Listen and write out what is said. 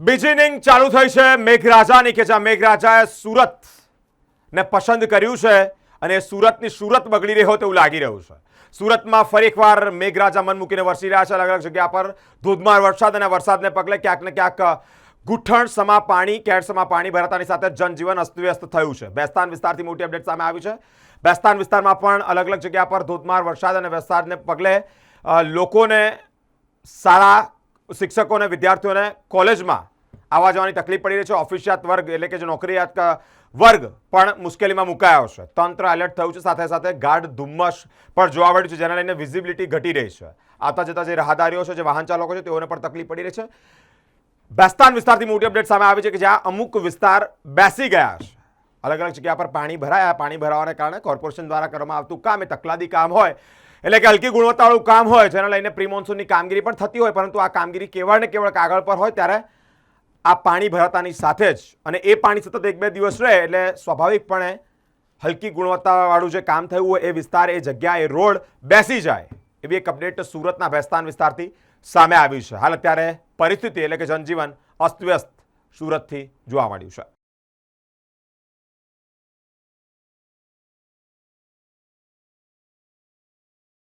બીજી ઇનિંગ ચાલુ થઈ છે મેઘરાજાની કે જ્યાં મેઘરાજાએ સુરતને પસંદ કર્યું છે અને સુરતની સુરત બગડી રહી હોય તેવું લાગી રહ્યું છે. સુરતમાં ફરી એકવાર મેઘરાજા મન મૂકીને વરસી રહ્યા છે. અલગ અલગ જગ્યા પર ધોધમાર વરસાદ અને વરસાદને પગલે ક્યાંક ને ક્યાંક ગુઠણસમા પાણી, કેડસમા પાણી ભરાતાની સાથે જનજીવન અસ્તવ્યસ્ત થયું છે. બેસ્તાન વિસ્તારથી મોટી અપડેટ સામે આવી છે. બેસ્તાન વિસ્તારમાં પણ અલગ અલગ જગ્યા પર ધોધમાર વરસાદ અને વરસાદને પગલે લોકોને, શાળા શિક્ષકોને, વિદ્યાર્થીઓને કોલેજમાં આવવા જવાની તકલીફ પડી રહી છે. ઓફિસિયાત વર્ગ એટલે કે જે નોકરીયાત વર્ગ પણ મુશ્કેલીમાં મુકાયો છે. તંત્ર એલર્ટ થયું છે. સાથે સાથે ગાઢ ધુમ્મસ પણ જોવા મળ્યું છે, જેના લઈને વિઝિબિલિટી ઘટી રહી છે. આવતા જતા જે રાહદારીઓ છે, જે વાહન ચાલકો છે, તેઓને પણ તકલીફ પડી રહી છે. બેસ્તાન વિસ્તારથી મોટી અપડેટ સામે આવી છે કે જ્યાં અમુક વિસ્તાર બેસી ગયા છે. અલગ અલગ જગ્યા પર પાણી ભરાયા. પાણી ભરાવાને કારણે કોર્પોરેશન દ્વારા કરવામાં આવતું કામ એ તકલાદી કામ હોય, એટલે કે હલકી ગુણવત્તાવાળું કામ હોય, જેને લઈને પ્રી મોન્સૂનની કામગીરી પણ થતી હોય, પરંતુ આ કામગીરી કેવળ ને કેવળ કાગળ પર હોય ત્યારે આ પાણી ભરાતાની સાથે જ, અને એ પાણી સતત 1-2 દિવસ રહે એટલે સ્વાભાવિકપણે હલકી ગુણવત્તાવાળું જે કામ થયું હોય એ વિસ્તાર, એ જગ્યા, એ રોડ બેસી જાય, એવી એક અપડેટ સુરતના બેસ્તાન વિસ્તારથી સામે આવી છે. હાલ અત્યારે પરિસ્થિતિ એટલે કે જનજીવન અસ્તવ્યસ્ત સુરતથી જોવા મળ્યું છે.